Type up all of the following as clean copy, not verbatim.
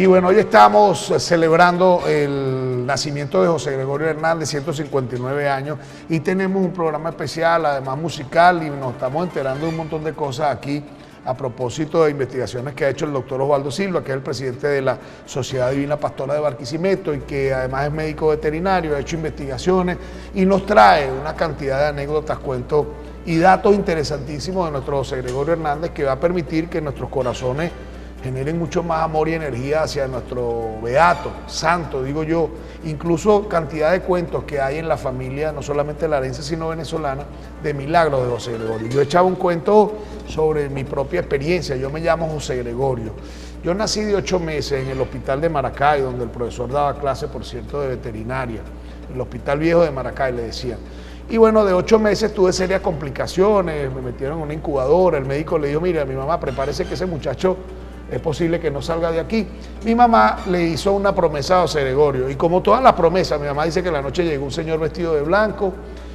Y bueno, hoy estamos celebrando el nacimiento de José Gregorio Hernández, 159 años, y tenemos un programa especial, además musical, y nos estamos enterando de un montón de cosas aquí a propósito de investigaciones que ha hecho el doctor Osvaldo Silva, que es el presidente de la Sociedad Divina Pastora de Barquisimeto y que además es médico veterinario, ha hecho investigaciones y nos trae una cantidad de anécdotas, cuentos y datos interesantísimos de nuestro José Gregorio Hernández, que va a permitir que nuestros corazones generen mucho más amor y energía hacia nuestro beato, santo, digo yo, incluso cantidad de cuentos que hay en la familia, no solamente larense, sino venezolana, de milagros de José Gregorio. Yo echaba un cuento sobre mi propia experiencia, yo me llamo José Gregorio. Yo nací de 8 meses en el hospital de Maracay, donde el profesor daba clase, por cierto, de veterinaria, el hospital viejo de Maracay le decían. Y bueno, de 8 meses tuve serias complicaciones, me metieron en una incubadora, el médico le dijo, mira, a mi mamá, prepárese que ese muchacho es posible que no salga de aquí. Mi mamá le hizo una promesa a José Gregorio y como todas las promesas, mi mamá dice que la noche llegó un señor vestido de blanco,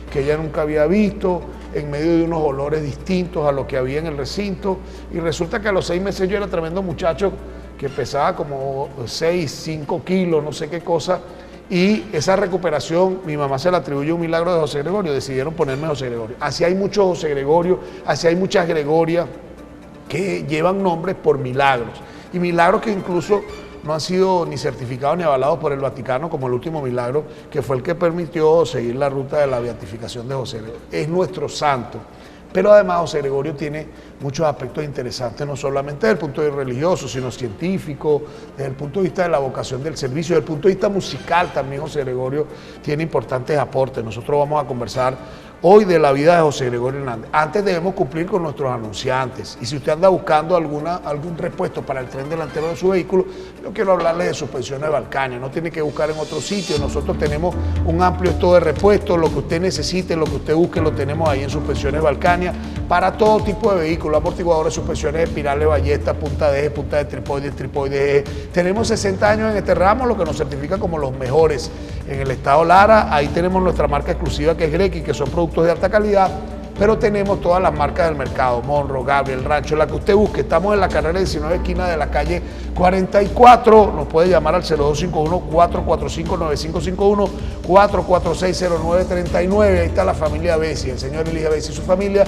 que ella nunca había visto, en medio de unos olores distintos a lo que había en el recinto, y resulta que a los 6 meses yo era tremendo muchacho que pesaba como 5 kilos, no sé qué cosa, y esa recuperación mi mamá se la atribuye a un milagro de José Gregorio, decidieron ponerme José Gregorio. Así hay muchos José Gregorio, así hay muchas Gregorias que llevan nombres por milagros, y milagros que incluso no han sido ni certificados ni avalados por el Vaticano, como el último milagro, que fue el que permitió seguir la ruta de la beatificación de José Gregorio. Es nuestro santo, pero además José Gregorio tiene muchos aspectos interesantes, no solamente desde el punto de vista religioso, sino científico, desde el punto de vista de la vocación del servicio, desde el punto de vista musical también José Gregorio tiene importantes aportes. Nosotros vamos a conversar hoy de la vida de José Gregorio Hernández. Antes debemos cumplir con nuestros anunciantes, y si usted anda buscando algún repuesto para el tren delantero de su vehículo, yo quiero hablarle de Suspensiones Balcania. No tiene que buscar en otro sitio, nosotros tenemos un amplio stock de repuestos, lo que usted necesite, lo que usted busque, lo tenemos ahí en Suspensiones Balcania, para todo tipo de vehículos, amortiguadores, suspensiones, espirales, ballestas, punta de eje, punta de tripoide, tripoide de eje. Tenemos 60 años en este ramo, lo que nos certifica como los mejores en el estado Lara. Ahí tenemos nuestra marca exclusiva que es Grequi, que son productos de alta calidad, pero tenemos todas las marcas del mercado, Monro, Gabriel, Rancho, la que usted busque. Estamos en la carrera 19, esquina de la calle 44, nos puede llamar al 0251-445-9551, 446-0939, ahí está la familia Bessi, el señor Elige Bessi y su familia,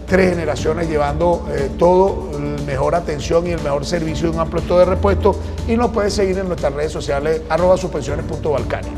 3 generaciones llevando todo el mejor atención y el mejor servicio de un amplio stock de repuestos, y nos puede seguir en nuestras redes sociales, @suspensiones.balcania.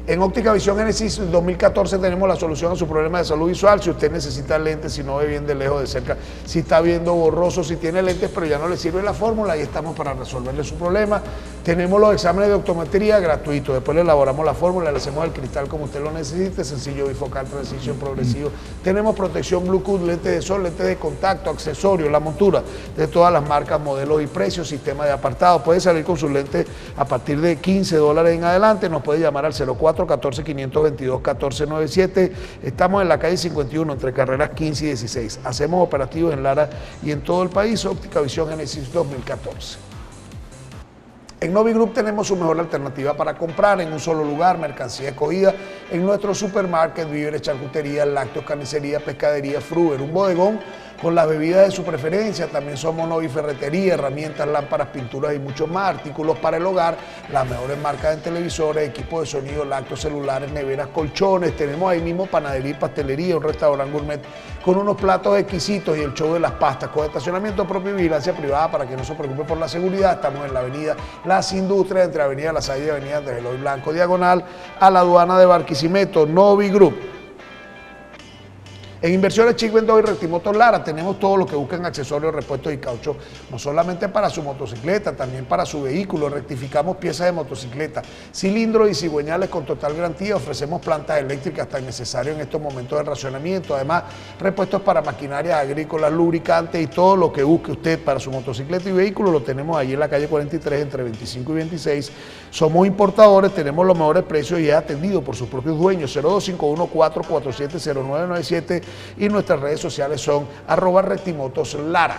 En Óptica Visión Génesis 2014 tenemos la solución a su problema de salud visual. Si usted necesita lentes, si no ve bien de lejos, de cerca, si está viendo borroso, si tiene lentes pero ya no le sirve la fórmula, ahí estamos para resolverle su problema. Tenemos los exámenes de optometría gratuitos, después le elaboramos la fórmula, le hacemos el cristal como usted lo necesite, sencillo, bifocal, precision, progresivo. Tenemos protección Bluetooth, lentes de sol, lentes de contacto, accesorios, la montura de todas las marcas, modelos y precios, sistema de apartado. Puede salir con sus lentes a partir de $15 en adelante, nos puede llamar al 04-14-522-1497. Estamos en la calle 51, entre carreras 15 y 16. Hacemos operativos en Lara y en todo el país. Óptica Visión Génesis 2014. En Novi Group tenemos su mejor alternativa para comprar en un solo lugar, mercancía escogida en nuestro supermarket, víveres, charcutería, lácteos, carnicería, pescadería, Fruver, un bodegón con las bebidas de su preferencia. También somos Novi Ferretería, herramientas, lámparas, pinturas y muchos más artículos para el hogar, las mejores marcas de televisores, equipos de sonido, lácteos, celulares, neveras, colchones. Tenemos ahí mismo panadería y pastelería, un restaurante gourmet con unos platos exquisitos y el show de las pastas, con estacionamiento propio y vigilancia privada para que no se preocupe por la seguridad. Estamos en la avenida Las Industrias, entre avenida La Salle y avenida Andrés Eloy Blanco, diagonal a la aduana de Barquisimeto. Novi Group. En Inversiones Chic Vendó y Rectimotos Lara tenemos todo lo que buscan: accesorios, repuestos y caucho, no solamente para su motocicleta, también para su vehículo. Rectificamos piezas de motocicleta, cilindros y cigüeñales con total garantía. Ofrecemos plantas eléctricas tan necesarias en estos momentos de racionamiento. Además, repuestos para maquinarias agrícolas, lubricantes y todo lo que busque usted para su motocicleta y vehículo lo tenemos allí en la calle 43, entre 25 y 26. Somos importadores, tenemos los mejores precios y es atendido por sus propios dueños. 0251-447-0997 y nuestras redes sociales son @Rectimotoslara.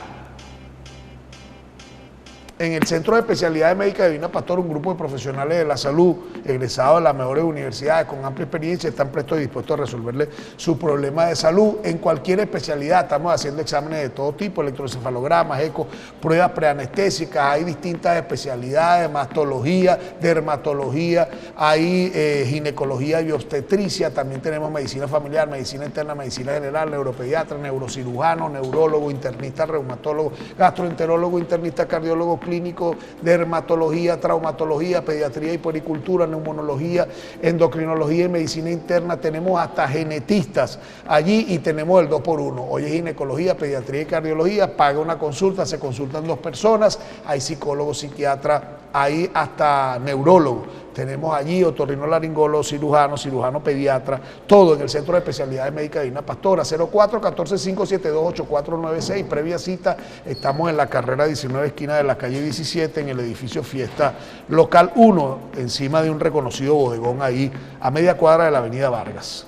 En el Centro de Especialidades Médicas Divina Pastora, un grupo de profesionales de la salud, egresados de las mejores universidades, con amplia experiencia, están prestos y dispuestos a resolverle su problema de salud en cualquier especialidad. Estamos haciendo exámenes de todo tipo, electroencefalogramas, eco, pruebas preanestésicas, hay distintas especialidades, mastología, dermatología, hay ginecología y obstetricia, también tenemos medicina familiar, medicina interna, medicina general, neuropediatra, neurocirujano, neurólogo, internista, reumatólogo, gastroenterólogo, internista, cardiólogo, clínico, dermatología, traumatología, pediatría y puericultura, neumonología, endocrinología y medicina interna. Tenemos hasta genetistas allí y tenemos el 2x1. Hoy es ginecología, pediatría y cardiología, paga una consulta, se consultan 2 personas, hay psicólogo, psiquiatra, hay hasta neurólogo. Tenemos allí otorrinolaringólogo, cirujano pediatra, todo en el Centro de Especialidades Médicas Divina Pastora. 04-14-572-8496, previa cita. Estamos en la carrera 19, esquina de la calle 17, en el edificio Fiesta Local 1, encima de un reconocido bodegón ahí, a media cuadra de la avenida Vargas.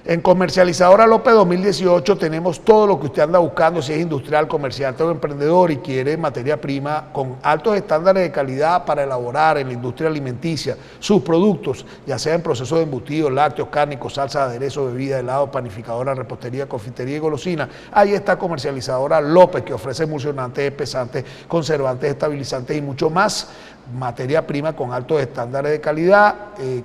En Comercializadora López 2018 tenemos todo lo que usted anda buscando, si es industrial, comercial, todo emprendedor y quiere materia prima con altos estándares de calidad para elaborar en la industria alimenticia sus productos, ya sea en procesos de embutidos, lácteos, cárnicos, salsas, aderezos, bebidas, helado, panificadora, repostería, confitería y golosina. Ahí está Comercializadora López, que ofrece emulsionantes, espesantes, conservantes, estabilizantes y mucho más. Materia prima con altos estándares de calidad,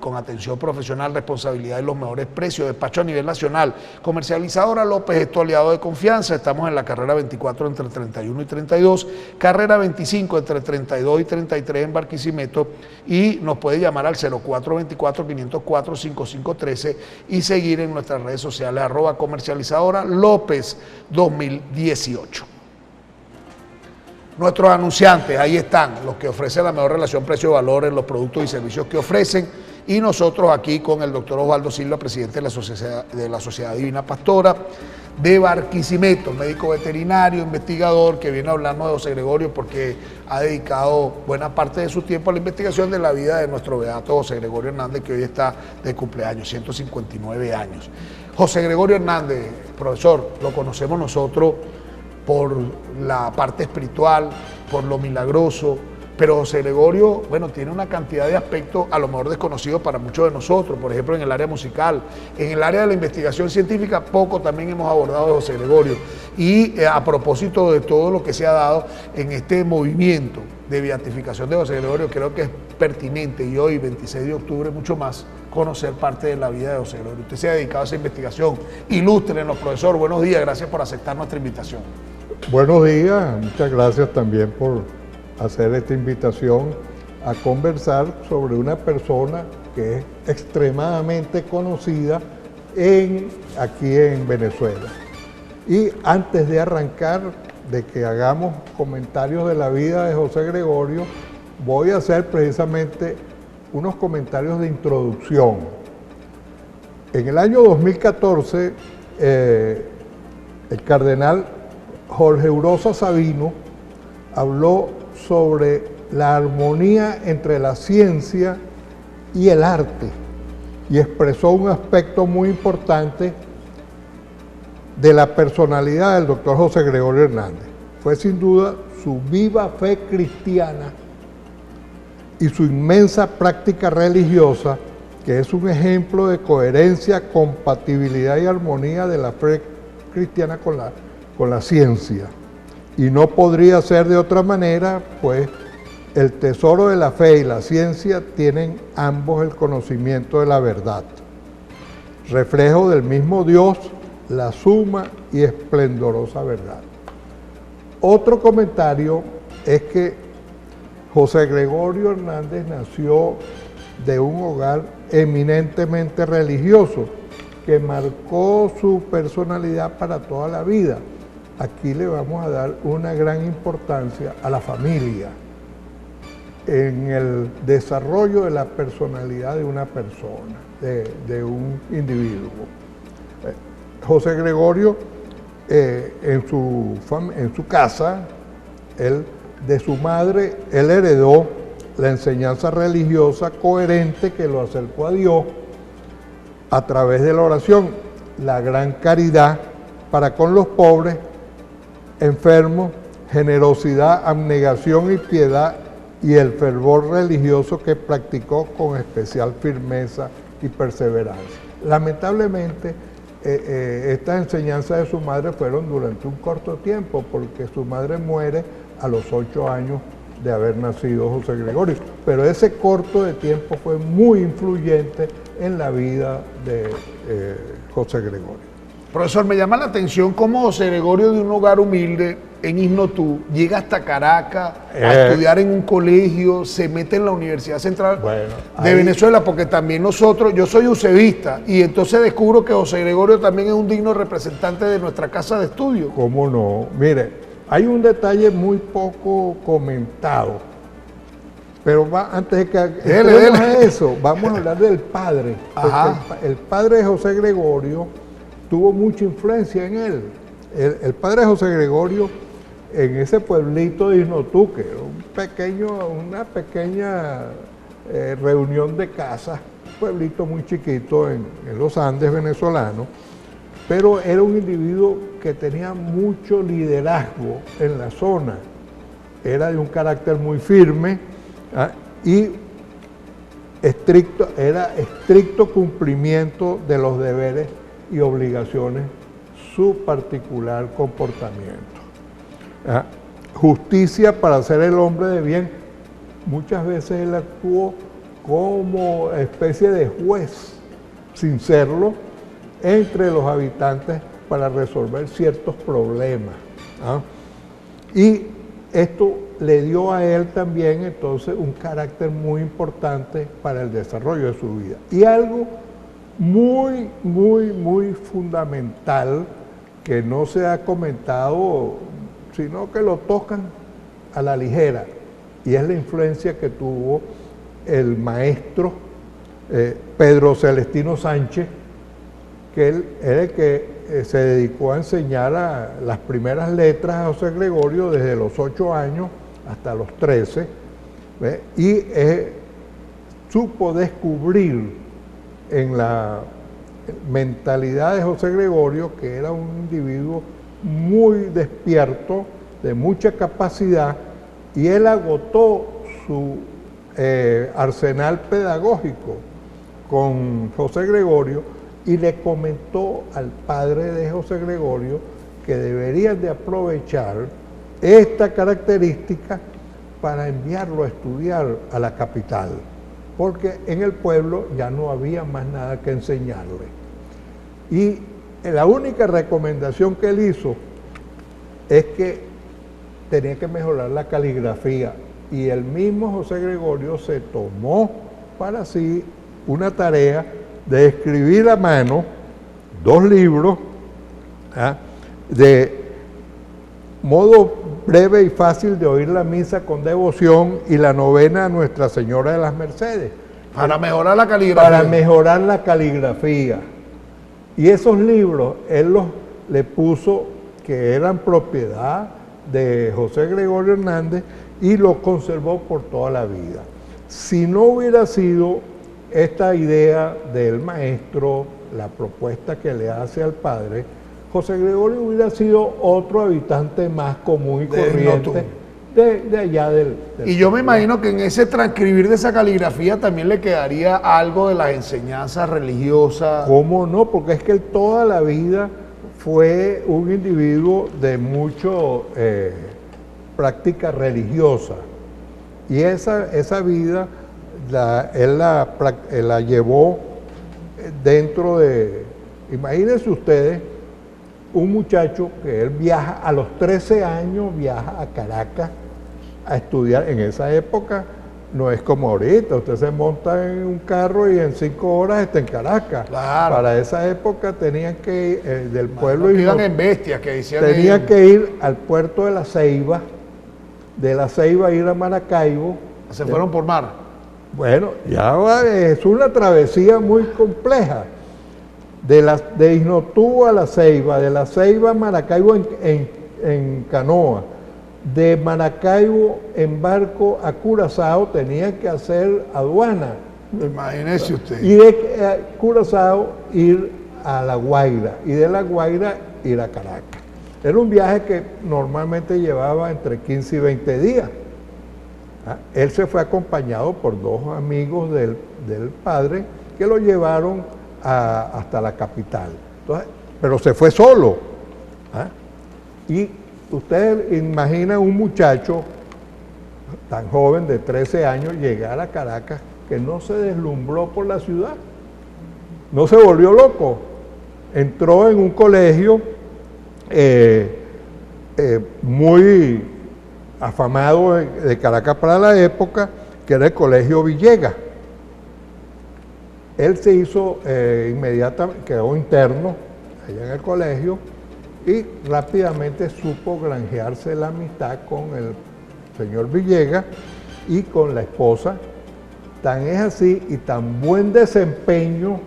con atención profesional, responsabilidad y los mejores precios, despacho a nivel nacional. Comercializadora López es tu aliado de confianza. Estamos en la carrera 24 entre 31 y 32, carrera 25 entre 32 y 33 en Barquisimeto, y nos puede llamar al 0424-504-5513 y seguir en nuestras redes sociales @comercializadora López 2018. Nuestros anunciantes, ahí están, los que ofrecen la mejor relación precio-valor en los productos y servicios que ofrecen, y nosotros aquí con el doctor Osvaldo Silva, presidente de la Sociedad Divina Pastora de Barquisimeto, médico veterinario, investigador, que viene a hablarnos de José Gregorio porque ha dedicado buena parte de su tiempo a la investigación de la vida de nuestro beato José Gregorio Hernández, que hoy está de cumpleaños, 159 años. José Gregorio Hernández, profesor, lo conocemos nosotros por la parte espiritual, por lo milagroso, pero José Gregorio, bueno, tiene una cantidad de aspectos a lo mejor desconocidos para muchos de nosotros, por ejemplo en el área musical, en el área de la investigación científica, poco también hemos abordado de José Gregorio, y a propósito de todo lo que se ha dado en este movimiento de beatificación de José Gregorio, creo que es pertinente, y hoy, 26 de octubre, mucho más, conocer parte de la vida de José Gregorio. Usted se ha dedicado a esa investigación, ilústrenos, profesor, buenos días, gracias por aceptar nuestra invitación. Buenos días, muchas gracias también por hacer esta invitación a conversar sobre una persona que es extremadamente conocida aquí en Venezuela. Y antes de arrancar, de que hagamos comentarios de la vida de José Gregorio, voy a hacer precisamente unos comentarios de introducción. En el año 2014, el cardenal Jorge Eurosa Sabino habló sobre la armonía entre la ciencia y el arte y expresó un aspecto muy importante de la personalidad del doctor José Gregorio Hernández. Fue sin duda su viva fe cristiana y su inmensa práctica religiosa, que es un ejemplo de coherencia, compatibilidad y armonía de la fe cristiana con la ciencia. Y no podría ser de otra manera, pues el tesoro de la fe y la ciencia tienen ambos el conocimiento de la verdad, reflejo del mismo Dios, la suma y esplendorosa verdad. Otro comentario es que José Gregorio Hernández nació de un hogar eminentemente religioso que marcó su personalidad para toda la vida. Aquí le vamos a dar una gran importancia a la familia en el desarrollo de la personalidad de una persona, de un individuo. José Gregorio, en su casa, de su madre, él heredó la enseñanza religiosa coherente que lo acercó a Dios a través de la oración, la gran caridad para con los pobres, enfermos, generosidad, abnegación y piedad, y el fervor religioso que practicó con especial firmeza y perseverancia. Lamentablemente, estas enseñanzas de su madre fueron durante un corto tiempo, porque su madre muere a los 8 años de haber nacido José Gregorio, pero ese corto de tiempo fue muy influyente en la vida de José Gregorio. Profesor, me llama la atención cómo José Gregorio, de un hogar humilde en Isnotú, llega hasta Caracas a estudiar en un colegio, se mete en la Universidad Central de Venezuela, porque también nosotros, yo soy ucebista, y entonces descubro que José Gregorio también es un digno representante de nuestra casa de estudio. ¿Cómo no? Mire, hay un detalle muy poco comentado, pero antes de que entremos a eso, vamos a hablar del padre. El padre de José Gregorio tuvo mucha influencia en él. El padre de José Gregorio, en ese pueblito de Isnotú, que era una pequeña reunión de casas, un pueblito muy chiquito en los Andes venezolanos, pero era un individuo que tenía mucho liderazgo en la zona. Era de un carácter muy firme y era estricto cumplimiento de los deberes y obligaciones, su particular comportamiento. Justicia para ser el hombre de bien. Muchas veces él actuó como especie de juez, sin serlo, entre los habitantes para resolver ciertos problemas. Y esto le dio a él también entonces un carácter muy importante para el desarrollo de su vida. Y algo muy, muy, muy fundamental que no se ha comentado, sino que lo tocan a la ligera, y es la influencia que tuvo el maestro Pedro Celestino Sánchez, que él era el que se dedicó a enseñar las primeras letras a José Gregorio desde los 8 años hasta los 13, y supo descubrir en la mentalidad de José Gregorio que era un individuo muy despierto, de mucha capacidad, y él agotó su arsenal pedagógico con José Gregorio y le comentó al padre de José Gregorio que deberían de aprovechar esta característica para enviarlo a estudiar a la capital, porque en el pueblo ya no había más nada que enseñarle. Y la única recomendación que él hizo es que tenía que mejorar la caligrafía, y el mismo José Gregorio se tomó para sí una tarea de escribir a mano 2 libros de modo breve y fácil de oír la misa con devoción y la novena a Nuestra Señora de las Mercedes. Para mejorar la caligrafía. Para mejorar la caligrafía. Y esos libros él le puso que eran propiedad de José Gregorio Hernández y los conservó por toda la vida. Si no hubiera sido esta idea del maestro, la propuesta que le hace al padre, José Gregorio hubiera sido otro habitante más común y corriente de allá del y yo me imagino que en ese transcribir de esa caligrafía también le quedaría algo de las enseñanzas religiosas. ¿Cómo no? Porque es que él toda la vida fue un individuo de mucho práctica religiosa, y esa vida él la llevó dentro de, imagínense ustedes, un muchacho que él viaja a los 13 años, viaja a Caracas a estudiar. En esa época no es como ahorita, usted se monta en un carro y en 5 horas está en Caracas. Claro. Para esa época tenían que ir del pueblo, y iban en bestias, que decían, tenían que ir al puerto de La Ceiba, de La Ceiba ir a Maracaibo. Se fueron por mar. Bueno, ya es una travesía muy compleja. De Isnotú a La Ceiba, de La Ceiba a Maracaibo en canoa, de Maracaibo en barco a Curazao, tenían que hacer aduana. Imagínese usted. Y de Curazao ir a La Guaira, y de La Guaira ir a Caracas. Era un viaje que normalmente llevaba entre 15 y 20 días. Él se fue acompañado por dos amigos del padre que lo llevaron hasta la capital. Entonces, pero se fue solo. Y ustedes imaginan un muchacho tan joven de 13 años llegar a Caracas que no se deslumbró por la ciudad, no se volvió loco. Entró en un colegio muy afamado de Caracas para la época, que era el Colegio Villegas. Él se hizo inmediatamente, quedó interno allá en el colegio y rápidamente supo granjearse la amistad con el señor Villegas y con la esposa. Tan es así y tan buen desempeño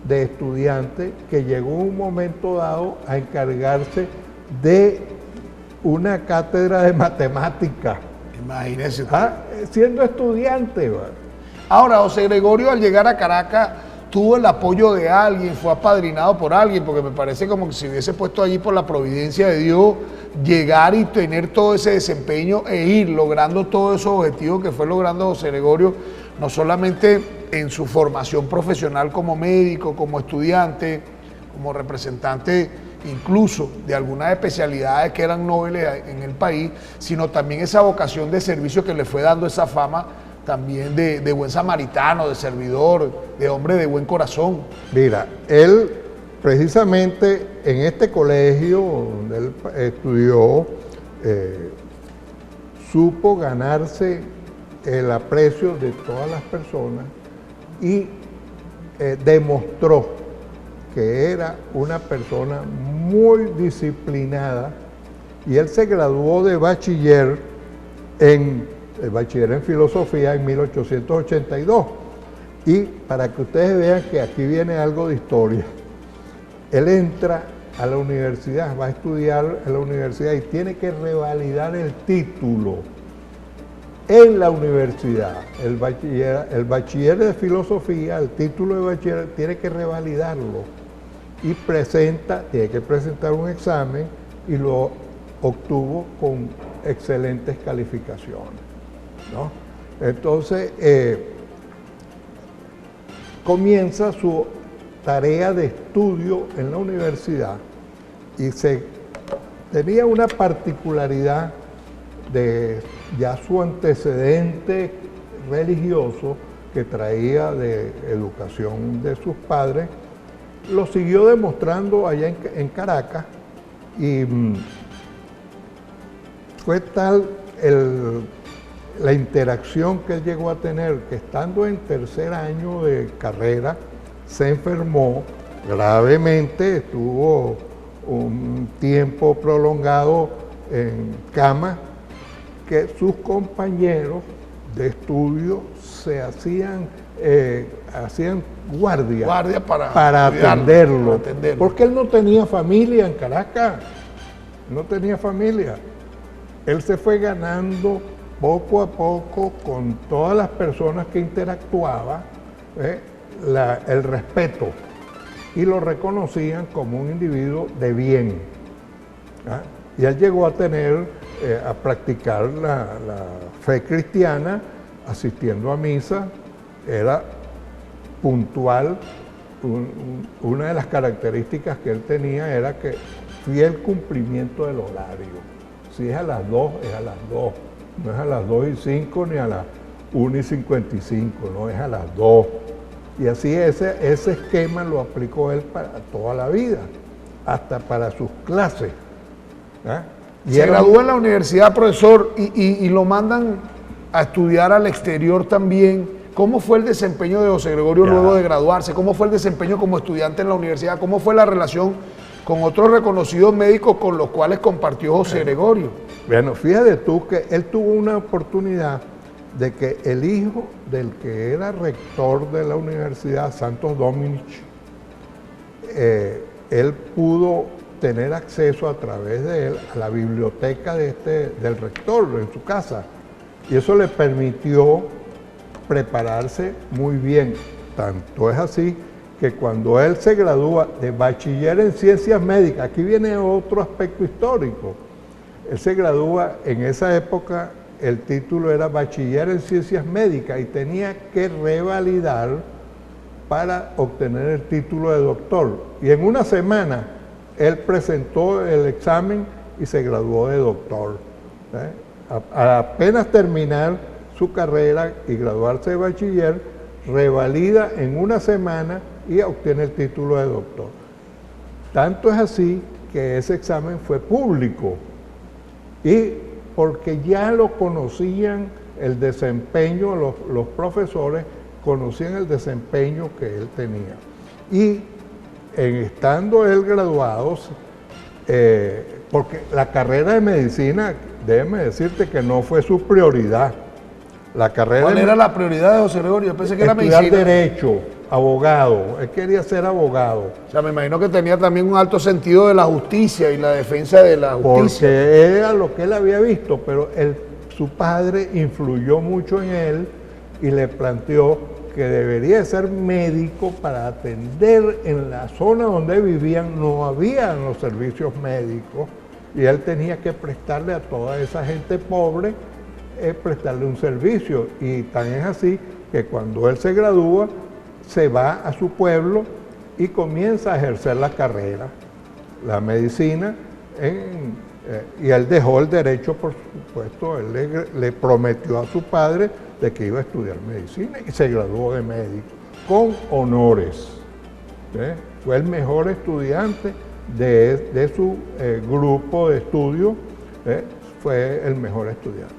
de estudiante que llegó un momento dado a encargarse de una cátedra de matemáticas. Imagínese. Siendo estudiante. Ahora, José Gregorio, al llegar a Caracas, tuvo el apoyo de alguien, fue apadrinado por alguien, porque me parece como que si hubiese puesto allí por la providencia de Dios, llegar y tener todo ese desempeño e ir logrando todos esos objetivos que fue logrando José Gregorio, no solamente en su formación profesional como médico, como estudiante, como representante incluso de algunas especialidades que eran nobles en el país, sino también esa vocación de servicio que le fue dando esa fama también de buen samaritano, de servidor, de hombre de buen corazón. Mira, él precisamente en este colegio donde él estudió, supo ganarse el aprecio de todas las personas y demostró que era una persona muy disciplinada, y él se graduó de bachiller en filosofía en 1882. Y para que ustedes vean que aquí viene algo de historia, él entra a la universidad, va a estudiar en la universidad y tiene que revalidar el título en la universidad. El bachiller de filosofía, el título de bachiller, tiene que revalidarlo y tiene que presentar un examen, y lo obtuvo con excelentes calificaciones, ¿no? Entonces comienza su tarea de estudio en la universidad y tenía una particularidad de ya su antecedente religioso que traía de educación de sus padres. Lo siguió demostrando allá en Caracas, y fue tal la interacción que él llegó a tener que, estando en tercer año de carrera, se enfermó gravemente, estuvo un tiempo prolongado en cama, que sus compañeros de estudio se hacían guardia para atenderlo, porque él no tenía familia en Caracas, no tenía familia. Él se fue ganando poco a poco con todas las personas que interactuaba el respeto, y lo reconocían como un individuo de bien. Y él llegó a practicar la fe cristiana, asistiendo a misa, era puntual. Una de las características que él tenía era que fiel cumplimiento del horario. Si es a las 2, es a las 2. No es a las 2:05 ni a las 1:55, no, es a las 2. Y así ese esquema lo aplicó él para toda la vida, hasta para sus clases. Se graduó en la universidad, profesor, y lo mandan a estudiar al exterior también. ¿Cómo fue el desempeño de José Gregorio luego de graduarse? ¿Cómo fue el desempeño como estudiante en la universidad? ¿Cómo fue la relación con otros reconocidos médicos con los cuales compartió José Gregorio? Bueno, fíjate tú que él tuvo una oportunidad de que el hijo del que era rector de la Universidad, Santos Dominici, él pudo tener acceso a través de él a la biblioteca del rector en su casa, y eso le permitió prepararse muy bien. Tanto es así que cuando él se gradúa de bachiller en ciencias médicas, aquí viene otro aspecto histórico, él se gradúa en esa época, el título era bachiller en ciencias médicas y tenía que revalidar para obtener el título de doctor. Y en una semana él presentó el examen y se graduó de doctor. Apenas terminar su carrera y graduarse de bachiller, revalida en una semana y obtiene el título de doctor. Tanto es así que ese examen fue público y porque ya lo conocían el desempeño, los profesores conocían el desempeño que él tenía. Y estando él graduado, porque la carrera de medicina, déjeme decirte que no fue su prioridad. ¿Cuál era la prioridad de José Gregorio? Yo pensé que era medicina. Estudiar derecho, abogado. Él quería ser abogado. O sea, me imagino que tenía también un alto sentido de la justicia y la defensa de la justicia. Porque era lo que él había visto, pero su padre influyó mucho en él y le planteó que debería ser médico para atender en la zona donde vivían. No había los servicios médicos y él tenía que prestarle a toda esa gente pobre prestarle un servicio, y tan es así que cuando él se gradúa se va a su pueblo y comienza a ejercer la carrera, la medicina, y él dejó el derecho, por supuesto. Él le prometió a su padre de que iba a estudiar medicina y se graduó de médico con honores. Fue el mejor estudiante de su grupo de estudio, fue el mejor estudiante.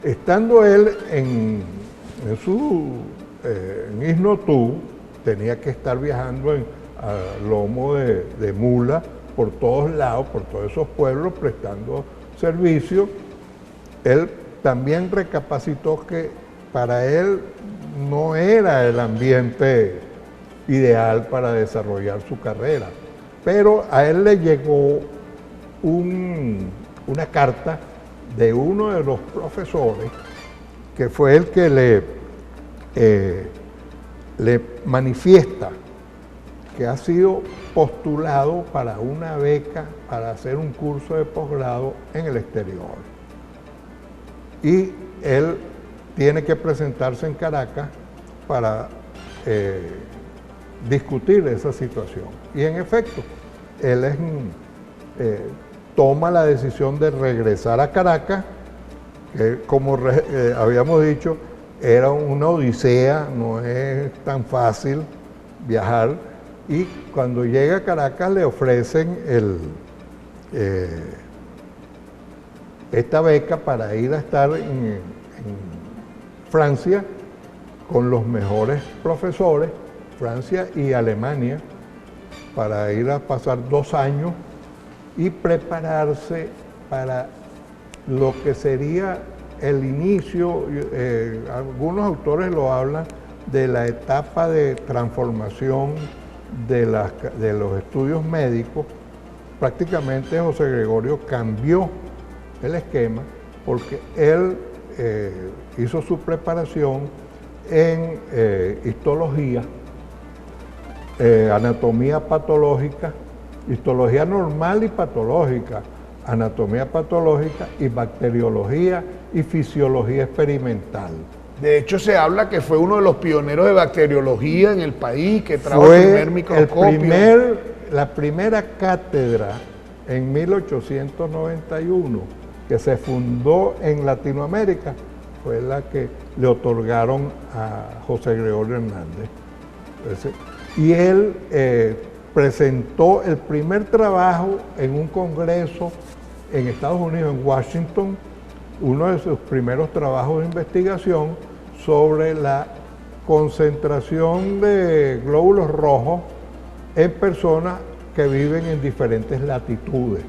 Estando él en Isnotú, tenía que estar viajando a lomo de mula por todos lados, por todos esos pueblos, prestando servicio. Él también recapacitó que para él no era el ambiente ideal para desarrollar su carrera, pero a él le llegó una carta de uno de los profesores, que fue el que le manifiesta que ha sido postulado para una beca para hacer un curso de posgrado en el exterior. Y él tiene que presentarse en Caracas para discutir esa situación. Y en efecto, él toma la decisión de regresar a Caracas, que como habíamos dicho, era una odisea, no es tan fácil viajar, y cuando llega a Caracas le ofrecen esta beca para ir a estar en Francia con los mejores profesores, Francia y Alemania, para ir a pasar 2 años y prepararse para lo que sería el inicio. Algunos autores lo hablan de la etapa de transformación de los estudios médicos. Prácticamente José Gregorio cambió el esquema porque él hizo su preparación en histología, anatomía patológica, histología normal y patológica, anatomía patológica y bacteriología y fisiología experimental. De hecho, se habla que fue uno de los pioneros de bacteriología en el país, que trajo el primer microscopio. La primera cátedra en 1891 que se fundó en Latinoamérica fue la que le otorgaron a José Gregorio Hernández. Y él presentó el primer trabajo en un congreso en Estados Unidos, en Washington, uno de sus primeros trabajos de investigación sobre la concentración de glóbulos rojos en personas que viven en diferentes latitudes.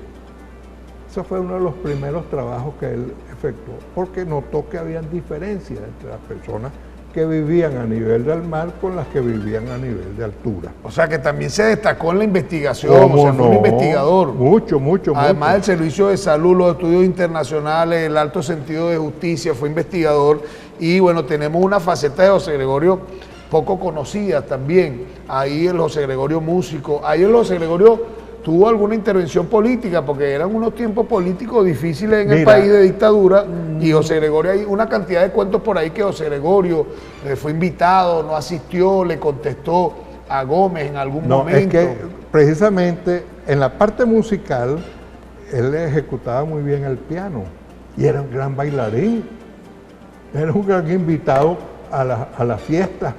Ese fue uno de los primeros trabajos que él efectuó, porque notó que habían diferencias entre las personas que vivían a nivel del mar con las que vivían a nivel de altura. O sea que también se destacó en la investigación, o sea, fue un investigador. Mucho. Además del servicio de salud, los estudios internacionales, el alto sentido de justicia, fue investigador. Y bueno, tenemos una faceta de José Gregorio poco conocidas también. Ahí el José Gregorio músico, ahí el José Gregorio tuvo alguna intervención política, porque eran unos tiempos políticos difíciles en el país de dictadura, y José Gregorio, hay una cantidad de cuentos por ahí que José Gregorio fue invitado, no asistió, le contestó a Gómez en algún momento. Es que precisamente en la parte musical, él ejecutaba muy bien el piano, y era un gran bailarín, era un gran invitado a las fiestas.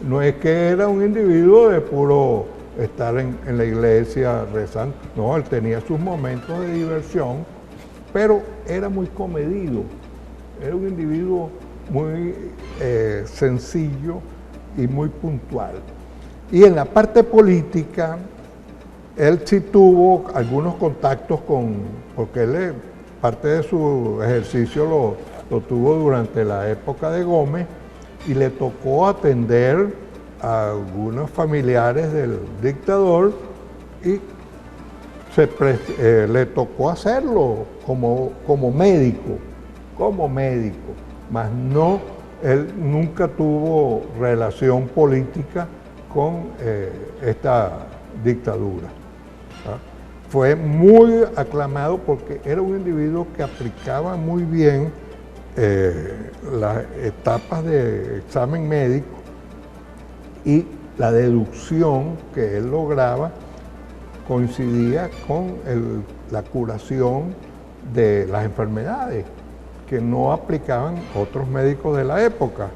No es que era un individuo de puro estar en la iglesia rezando, no, él tenía sus momentos de diversión, pero era muy comedido, era un individuo muy sencillo y muy puntual. Y en la parte política, él sí tuvo algunos contactos porque él parte de su ejercicio lo tuvo durante la época de Gómez, y le tocó atender a algunos familiares del dictador, y le tocó hacerlo como médico, mas no, él nunca tuvo relación política con esta dictadura. Fue muy aclamado porque era un individuo que aplicaba muy bien las etapas de examen médico, y la deducción que él lograba coincidía con la curación de las enfermedades que no aplicaban otros médicos de la época,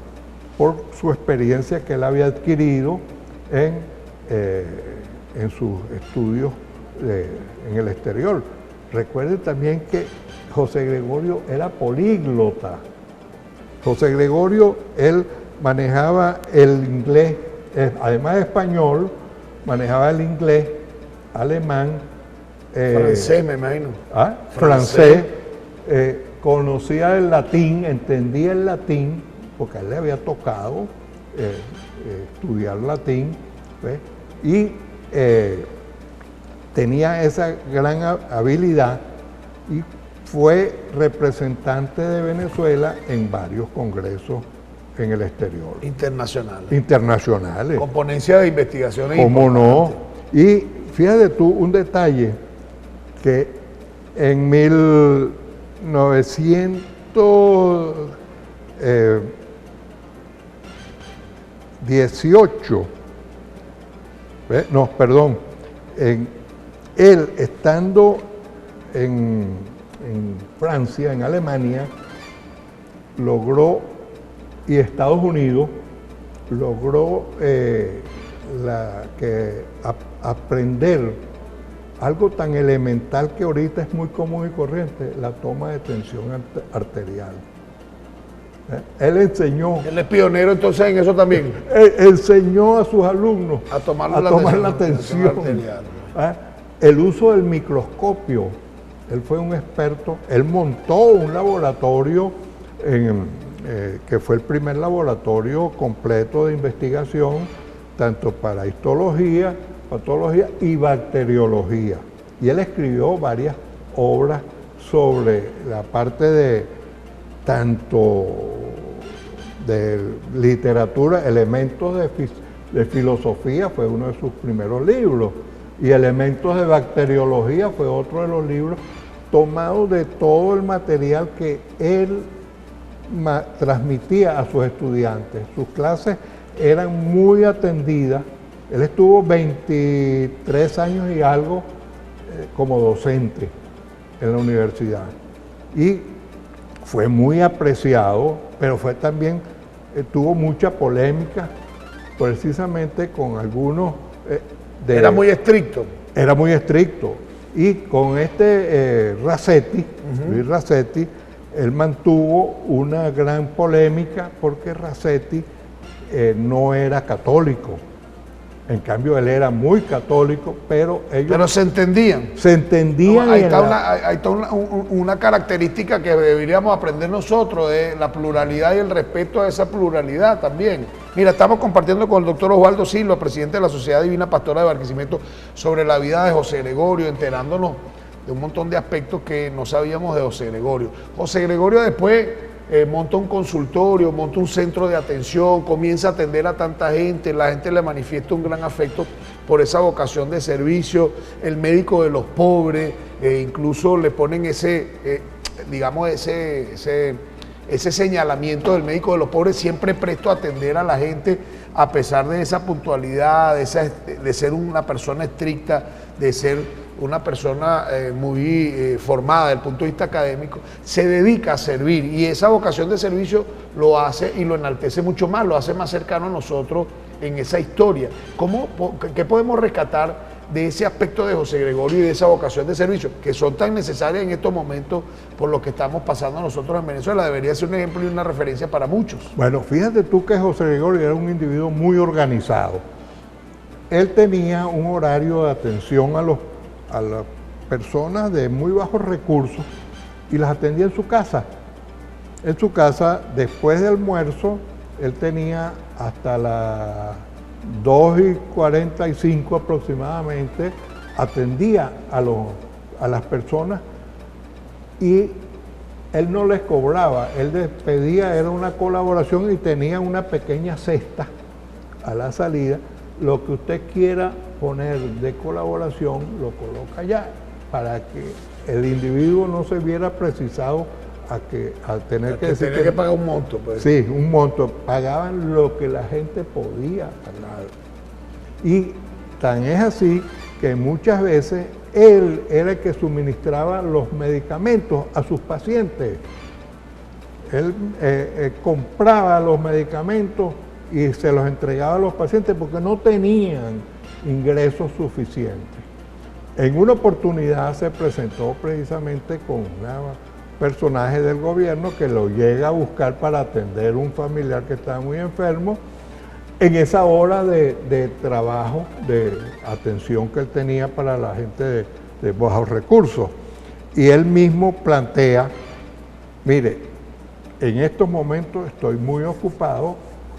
por su experiencia que él había adquirido en sus estudios en el exterior. Recuerden también que José Gregorio era políglota. José Gregorio, él manejaba el inglés, además de español, manejaba el inglés, alemán, francés, me imagino. Francés, conocía el latín, entendía el latín, porque a él le había tocado estudiar latín, ¿ves? Y tenía esa gran habilidad, y fue representante de Venezuela en varios congresos en el exterior. Internacionales. Con ponencias de investigaciones. ¿Cómo no? Y fíjate tú un detalle, que en 1918, él estando en Francia, en Alemania, logró, y Estados Unidos, logró aprender algo tan elemental que ahorita es muy común y corriente, la toma de tensión arterial. Él enseñó. Él es pionero entonces en eso también. Enseñó a sus alumnos a tomar la tensión arterial. El uso del microscopio. Él fue un experto, él montó un laboratorio que fue el primer laboratorio completo de investigación, tanto para histología, patología y bacteriología. Y él escribió varias obras sobre la parte de tanto de literatura, elementos de filosofía, fue uno de sus primeros libros, y elementos de bacteriología fue otro de los libros, tomados de todo el material que él transmitía a sus estudiantes. Sus clases eran muy atendidas. Él estuvo 23 años y algo como docente en la universidad, y fue muy apreciado, pero fue también, tuvo mucha polémica, precisamente con algunos era muy estricto. Era muy estricto. Y con Rasetti, Luis Rasetti, él mantuvo una gran polémica porque Rasetti no era católico. En cambio, él era muy católico, pero ellos... Pero se entendían. Se entendían. No, ahí está una característica que deberíamos aprender nosotros, de la pluralidad y el respeto a esa pluralidad también. Mira, estamos compartiendo con el doctor Osvaldo Silva, presidente de la Sociedad Divina Pastora de Barquisimeto, sobre la vida de José Gregorio, enterándonos de un montón de aspectos que no sabíamos de José Gregorio. José Gregorio después monta un consultorio, monta un centro de atención, comienza a atender a tanta gente, la gente le manifiesta un gran afecto por esa vocación de servicio, el médico de los pobres, incluso le ponen ese señalamiento del médico de los pobres, siempre presto a atender a la gente a pesar de esa puntualidad, de ser una persona estricta, de ser una persona muy formada desde el punto de vista académico, se dedica a servir, y esa vocación de servicio lo hace y lo enaltece mucho más, lo hace más cercano a nosotros en esa historia. ¿Qué podemos rescatar de ese aspecto de José Gregorio y de esa vocación de servicio, que son tan necesarias en estos momentos por lo que estamos pasando nosotros en Venezuela? Debería ser un ejemplo y una referencia para muchos. Bueno, fíjate tú que José Gregorio era un individuo muy organizado. Él tenía un horario de atención a las personas de muy bajos recursos y las atendía en su casa. En su casa, después del almuerzo, él tenía hasta las 2:45 aproximadamente, atendía a las personas y él no les cobraba, él les pedía, era una colaboración y tenía una pequeña cesta a la salida. Lo que usted quiera poner de colaboración lo coloca allá, para que el individuo no se viera precisado a tener que decir que pagar un monto. Pues. Sí, un monto. Pagaban lo que la gente podía pagar. Y tan es así que muchas veces él era el que suministraba los medicamentos a sus pacientes. Él compraba los medicamentos y se los entregaba a los pacientes porque no tenían ingresos suficientes. En una oportunidad se presentó precisamente con un personaje del gobierno que lo llega a buscar para atender un familiar que estaba muy enfermo en esa hora de trabajo, de atención que él tenía para la gente de bajos recursos. Y él mismo plantea, mire, en estos momentos estoy muy ocupado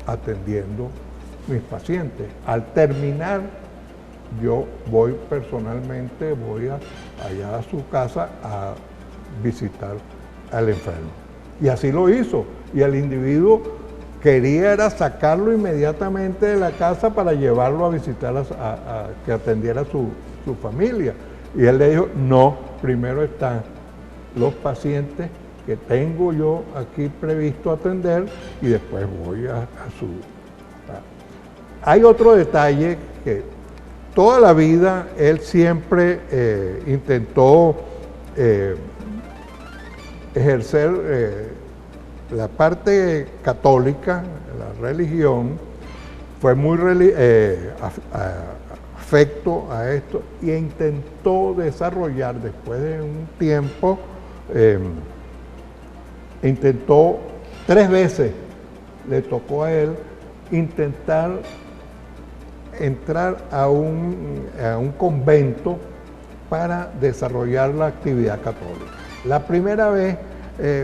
atendiendo mis pacientes. Al terminar, yo voy personalmente, allá a su casa a visitar al enfermo. Y así lo hizo. Y el individuo quería era sacarlo inmediatamente de la casa para llevarlo a visitar, a que atendiera su familia. Y él le dijo, no, primero están los pacientes que tengo yo aquí previsto atender y después voy a su... Hay otro detalle que toda la vida él siempre intentó ejercer la parte católica, la religión, fue muy afecto a esto y intentó desarrollar después de un tiempo, intentó 3 veces, le tocó a él intentar entrar a un convento para desarrollar la actividad católica. La primera vez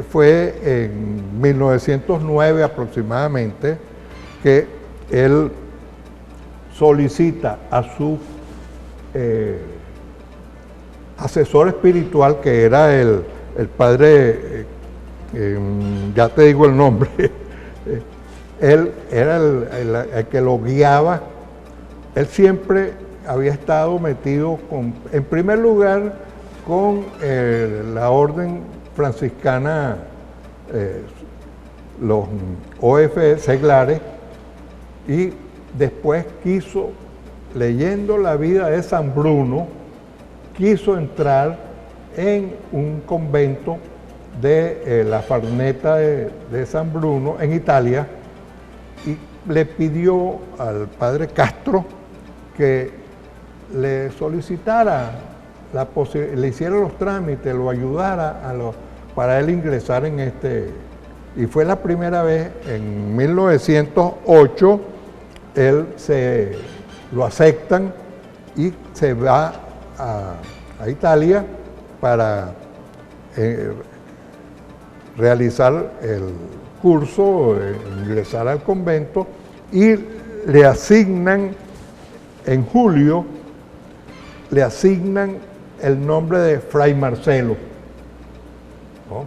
fue en 1909 aproximadamente, que él solicita a su asesor espiritual, que era el padre, ya te digo el nombre, él era el que lo guiaba. Él siempre había estado metido, en primer lugar, con la orden franciscana, los OF seglares, y después quiso, leyendo la vida de San Bruno, quiso entrar en un convento de la Farneta de San Bruno en Italia, y le pidió al padre Castro que le solicitara le hiciera los trámites, lo ayudara para él ingresar en este. Y fue la primera vez, en 1908, lo aceptan y se va a Italia para realizar el curso, ingresar al convento, y le asignan, en julio, le asignan el nombre de Fray Marcelo, ¿no?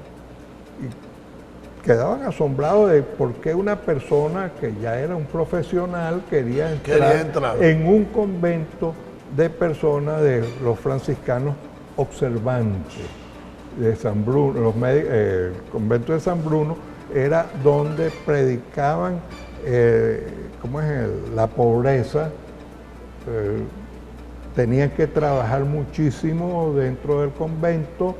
quedaban asombrados de por qué una persona que ya era un profesional quería entrar en un convento de personas de los franciscanos observantes de San Bruno. El convento de San Bruno era donde predicaban la pobreza. Tenían que trabajar muchísimo dentro del convento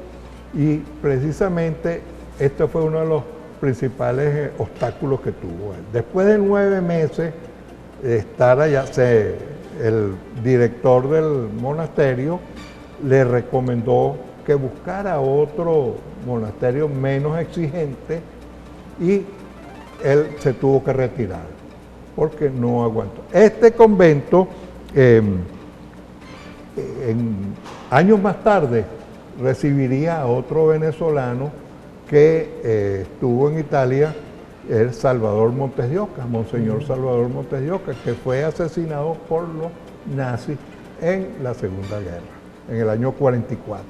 y precisamente este fue uno de los principales obstáculos que tuvo él. Después de 9 meses de estar allá, el director del monasterio le recomendó que buscara otro monasterio menos exigente y él se tuvo que retirar porque no aguantó. Este convento, años más tarde, recibiría a otro venezolano que estuvo en Italia, el Salvador Montes de Oca, Monseñor Salvador Montes de Oca, que fue asesinado por los nazis en la Segunda Guerra, en el año 44.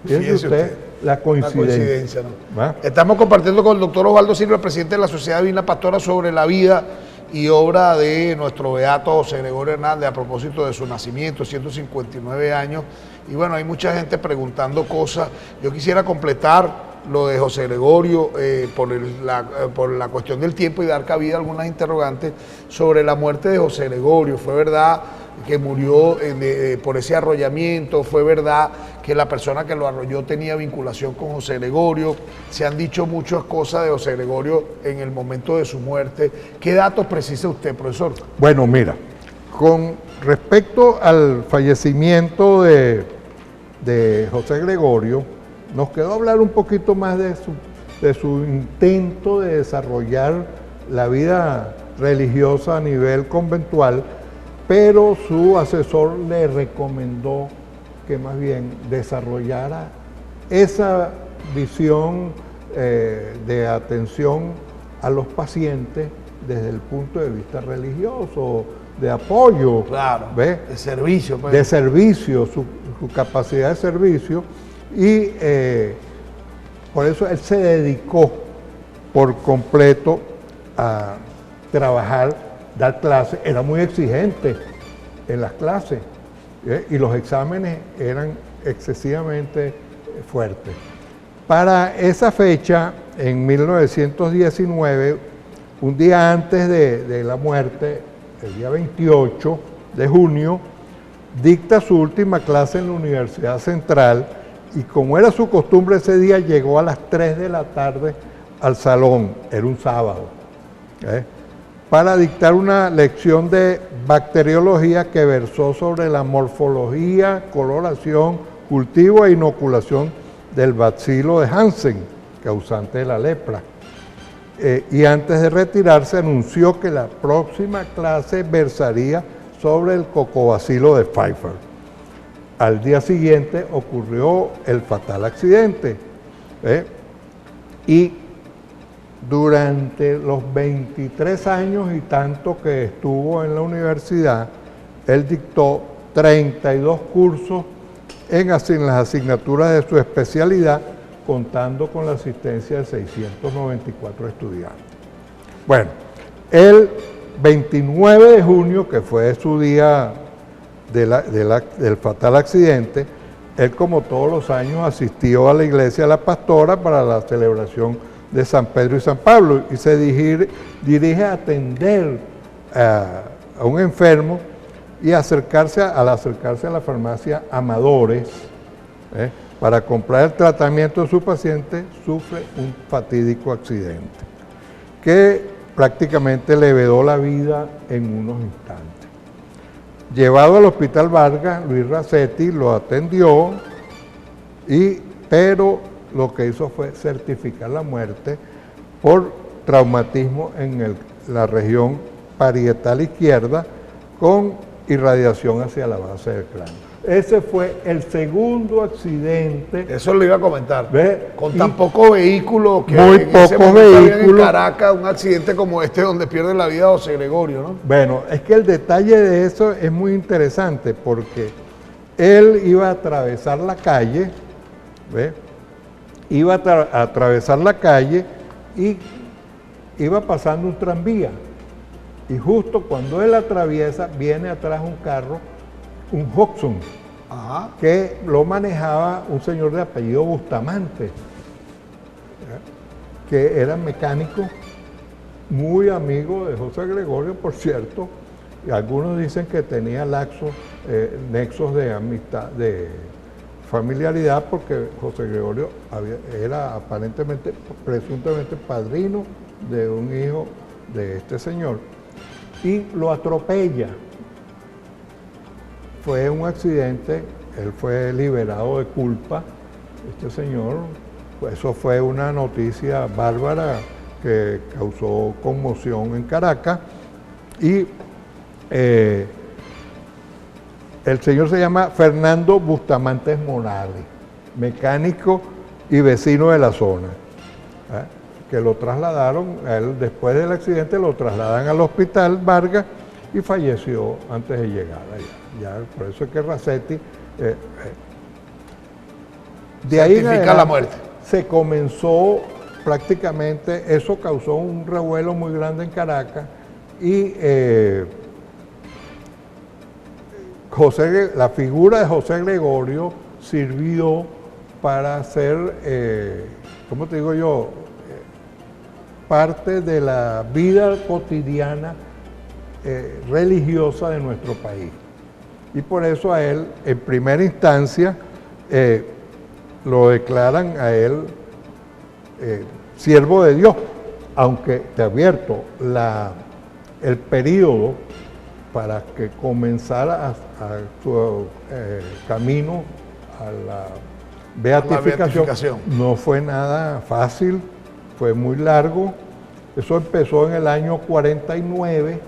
Fíjense usted la coincidencia. ¿No? Estamos compartiendo con el doctor Osvaldo Silva, presidente de la Sociedad Divina Pastora, sobre la vida y obra de nuestro beato José Gregorio Hernández a propósito de su nacimiento, 159 años. Y bueno, hay mucha gente preguntando cosas. Yo quisiera completar lo de José Gregorio por la cuestión del tiempo y dar cabida a algunas interrogantes sobre la muerte de José Gregorio. ¿Fue verdad que murió por ese arrollamiento? ¿Fue verdad que la persona que lo arrolló tenía vinculación con José Gregorio? Se han dicho muchas cosas de José Gregorio en el momento de su muerte. ¿Qué datos precisa usted, profesor? Bueno, mira, con respecto al fallecimiento de José Gregorio, nos quedó hablar un poquito más de su intento de desarrollar la vida religiosa a nivel conventual, pero su asesor le recomendó que más bien desarrollara esa visión de atención a los pacientes desde el punto de vista religioso, de apoyo, claro, ¿ves? De servicio. Pues. De servicio, su capacidad de servicio, y por eso él se dedicó por completo a trabajar, dar clases. Era muy exigente en las clases y los exámenes eran excesivamente fuertes. Para esa fecha, en 1919, un día antes de la muerte, el día 28 de junio, dicta su última clase en la Universidad Central y como era su costumbre ese día, llegó a las 3 de la tarde al salón, era un sábado, para dictar una lección de bacteriología que versó sobre la morfología, coloración, cultivo e inoculación del bacilo de Hansen, causante de la lepra. Y antes de retirarse anunció que la próxima clase versaría sobre el cocobacilo de Pfeiffer. Al día siguiente ocurrió el fatal accidente. Y durante los 23 años y tanto que estuvo en la universidad, él dictó 32 cursos en las asignaturas de su especialidad, contando con la asistencia de 694 estudiantes. Bueno, el 29 de junio, que fue su día del fatal accidente, él, como todos los años, asistió a la iglesia de la Pastora para la celebración de San Pedro y San Pablo y se dirige a atender a un enfermo y al acercarse a la farmacia Amadores para comprar el tratamiento de su paciente, sufre un fatídico accidente que prácticamente le vedó la vida en unos instantes. Llevado al Hospital Vargas, Luis Racetti lo atendió, pero lo que hizo fue certificar la muerte por traumatismo en la región parietal izquierda con irradiación hacia la base del cráneo. Ese fue el segundo accidente. Eso lo iba a comentar. ¿Ve? Con tan poco vehículo que muy en ese poco momento había en vehículo. Caracas un accidente como este donde pierde la vida José Gregorio, ¿no? Bueno, es que el detalle de eso es muy interesante porque él iba a atravesar la calle, ¿ve? Iba a atravesar la calle y iba pasando un tranvía. Y justo cuando él atraviesa, viene atrás un carro, un Hudson, Ajá. que lo manejaba un señor de apellido Bustamante, que era mecánico, muy amigo de José Gregorio, por cierto, y algunos dicen que tenía nexos de amistad, de familiaridad, porque José Gregorio era aparentemente, presuntamente padrino de un hijo de este señor, y lo atropella. Fue un accidente, él fue liberado de culpa, este señor, pues eso fue una noticia bárbara que causó conmoción en Caracas, y el señor se llama Fernando Bustamante Morales, mecánico y vecino de la zona, que lo trasladaron, a él, después del accidente lo trasladan al hospital Vargas y falleció antes de llegar allá. Ya, por eso es que Racetti, de ahí en adelante, la muerte. Se comenzó prácticamente, eso causó un revuelo muy grande en Caracas, y la figura de José Gregorio sirvió para hacer, ¿cómo te digo yo?, parte de la vida cotidiana religiosa de nuestro país. Y por eso a él, en primera instancia, lo declaran a él siervo de Dios, aunque te advierto, el periodo para que comenzara a su camino a la beatificación no fue nada fácil, fue muy largo. Eso empezó en el año 49,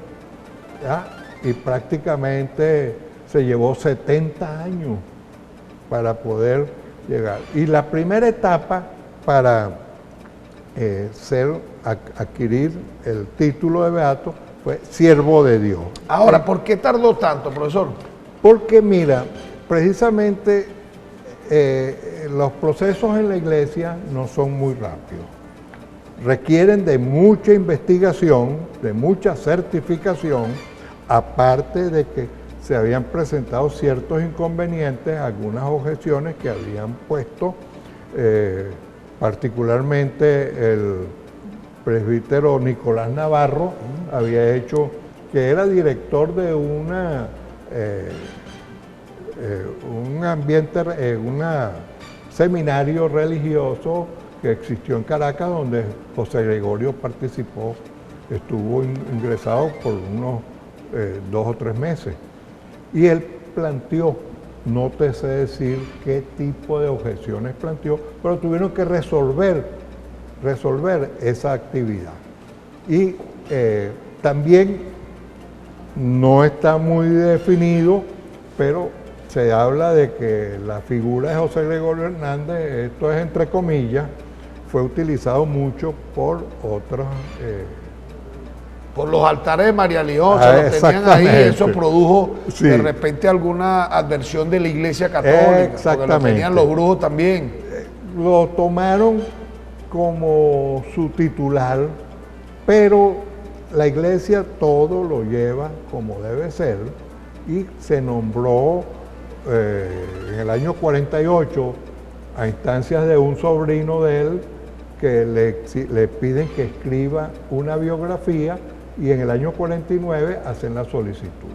¿ya? Y prácticamente se llevó 70 años para poder llegar. Y la primera etapa para adquirir el título de beato fue siervo de Dios. Ahora, ¿por qué tardó tanto, profesor? Porque mira, precisamente los procesos en la iglesia no son muy rápidos. Requieren de mucha investigación, de mucha certificación, aparte de que se habían presentado ciertos inconvenientes, algunas objeciones que habían puesto, particularmente el presbítero Nicolás Navarro, había hecho, que era director de un seminario religioso que existió en Caracas, donde José Gregorio participó, estuvo ingresado por unos 2 o 3 meses. Y él planteó, no te sé decir qué tipo de objeciones planteó, pero tuvieron que resolver esa actividad. Y también no está muy definido, pero se habla de que la figura de José Gregorio Hernández, esto es entre comillas, fue utilizado mucho por otros... por los altares de María León, se los tenían ahí, eso produjo de repente alguna adversión de la Iglesia Católica, porque lo tenían los brujos también. Lo tomaron como su titular, pero la Iglesia todo lo lleva como debe ser, y se nombró en el año 48 a instancias de un sobrino de él, que le piden que escriba una biografía, y en el año 49 hacen la solicitud.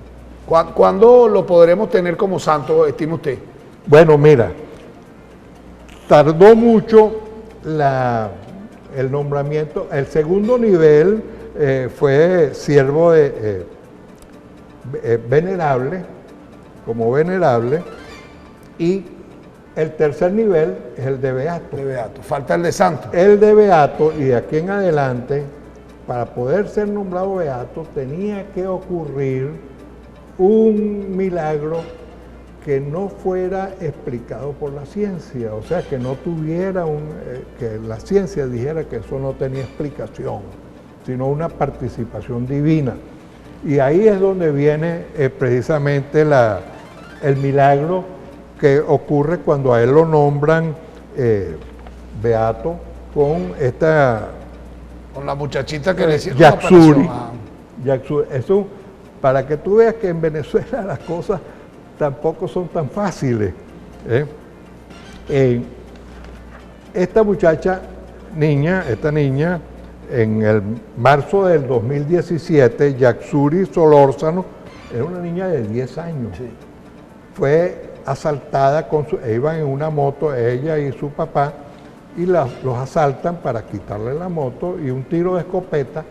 ¿Cuándo lo podremos tener como santo, estima usted? Bueno, mira, tardó mucho el nombramiento. El segundo nivel fue siervo de venerable, como venerable, y el tercer nivel es el de beato. De beato, falta el de santo. El de beato, y de aquí en adelante, para poder ser nombrado beato, tenía que ocurrir un milagro que no fuera explicado por la ciencia, o sea, que no tuviera que la ciencia dijera que eso no tenía explicación, sino una participación divina. Y ahí es donde viene precisamente el milagro que ocurre cuando a él lo nombran beato con esta Con la muchachita que le hicieron Yaxuri. la operación. Yaxuri. Eso, para que tú veas que en Venezuela las cosas tampoco son tan fáciles. Esta niña, en el marzo del 2017, Yaxuri Solórzano, era una niña de 10 años. Sí. Fue asaltada, iban en una moto, ella y su papá, y los asaltan para quitarle la moto, y un tiro de escopeta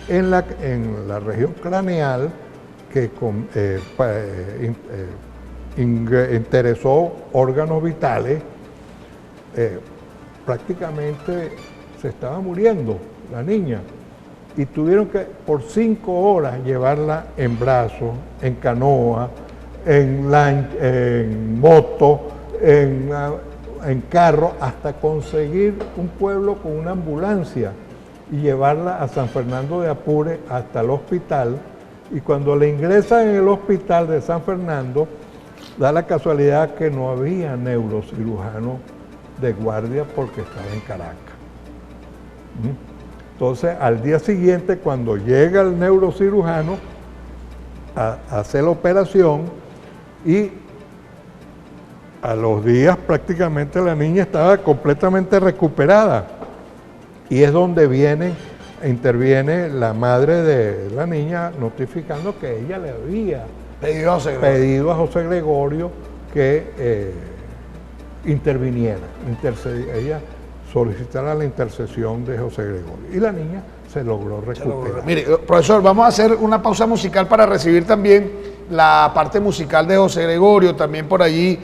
en la región craneal que interesó órganos vitales. Prácticamente se estaba muriendo la niña, y tuvieron que por 5 horas llevarla en brazos, en canoa, en moto, en carro, hasta conseguir un pueblo con una ambulancia y llevarla a San Fernando de Apure hasta el hospital. Y cuando le ingresan en el hospital de San Fernando, da la casualidad que no había neurocirujano de guardia porque estaba en Caracas. Entonces, al día siguiente, cuando llega el neurocirujano a hacer la operación, y a los días prácticamente la niña estaba completamente recuperada, y es donde interviene la madre de la niña notificando que ella le había pedido a José Gregorio que interviniera, ella solicitara la intercesión de José Gregorio, y la niña se logró recuperar. Mire, profesor, vamos a hacer una pausa musical para recibir también la parte musical de José Gregorio. También por allí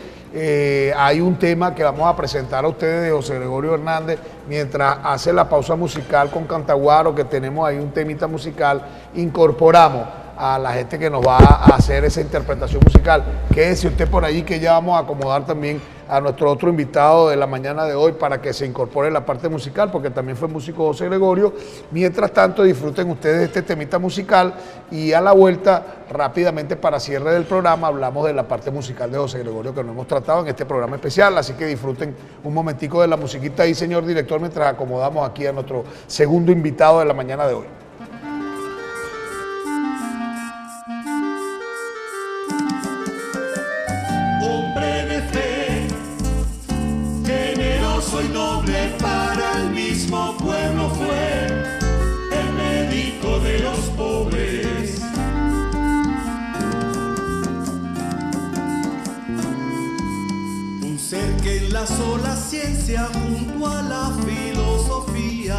hay un tema que vamos a presentar a ustedes de José Gregorio Hernández. Mientras hace la pausa musical con Cantaguaro, que tenemos ahí un temita musical, incorporamos a la gente que nos va a hacer esa interpretación musical. Quédese usted por allí, que ya vamos a acomodar también a nuestro otro invitado de la mañana de hoy para que se incorpore la parte musical, porque también fue músico José Gregorio. Mientras tanto, disfruten ustedes este temita musical, y a la vuelta, rápidamente, para cierre del programa, hablamos de la parte musical de José Gregorio, que no hemos tratado en este programa especial. Así que disfruten un momentico de la musiquita ahí, señor director, mientras acomodamos aquí a nuestro segundo invitado de la mañana de hoy. Soy noble, para el mismo pueblo fue el médico de los pobres. Un ser que enlazó la ciencia junto a la filosofía.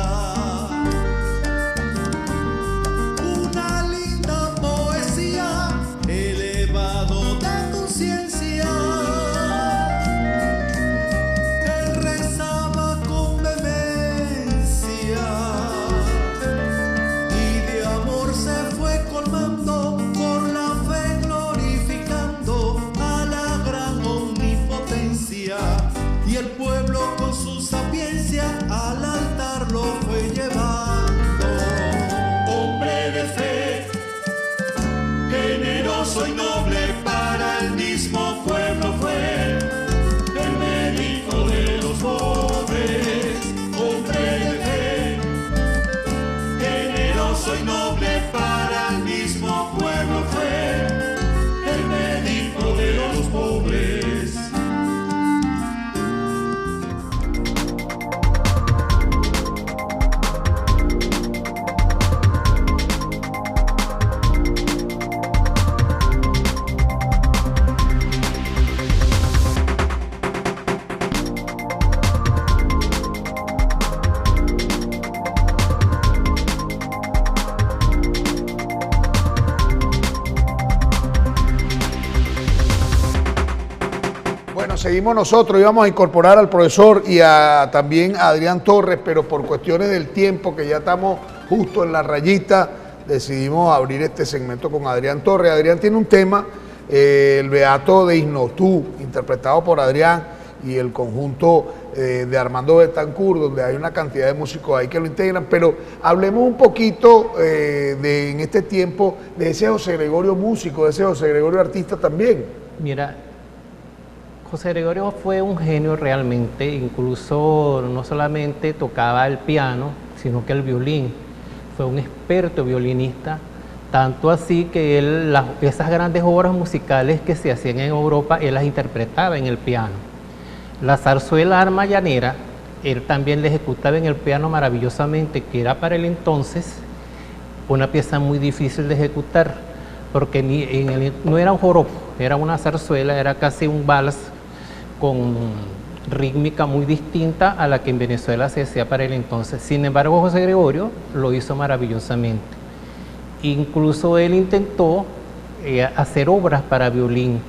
Una linda poesía, elevado de conciencia. Y el pueblo con su sapiencia al altar lo fue llevando. Hombre de fe, generoso y noble, para el mismo pueblo fue el médico de los pobres. Hombre de fe, generoso y noble, para el mismo pueblo fue el médico de los pobres. Seguimos nosotros, íbamos a incorporar al profesor y también a Adrián Torres, pero por cuestiones del tiempo, que ya estamos justo en la rayita, decidimos abrir este segmento con Adrián Torres. Adrián tiene un tema, el Beato de Ignotú, interpretado por Adrián y el conjunto de Armando Betancourt, donde hay una cantidad de músicos ahí que lo integran, pero hablemos un poquito en este tiempo de ese José Gregorio músico, de ese José Gregorio artista también. Mira, José Gregorio fue un genio realmente, incluso no solamente tocaba el piano, sino que el violín. fue un experto violinista, tanto así que él, esas grandes obras musicales que se hacían en Europa, él las interpretaba en el piano. La zarzuela Arma Llanera, él también la ejecutaba en el piano maravillosamente, que era para el entonces una pieza muy difícil de ejecutar, porque no era un joropo, era una zarzuela, era casi un vals con rítmica muy distinta a la que en Venezuela se hacía para el entonces. Sin embargo, José Gregorio lo hizo maravillosamente. Incluso él intentó hacer obras para violín,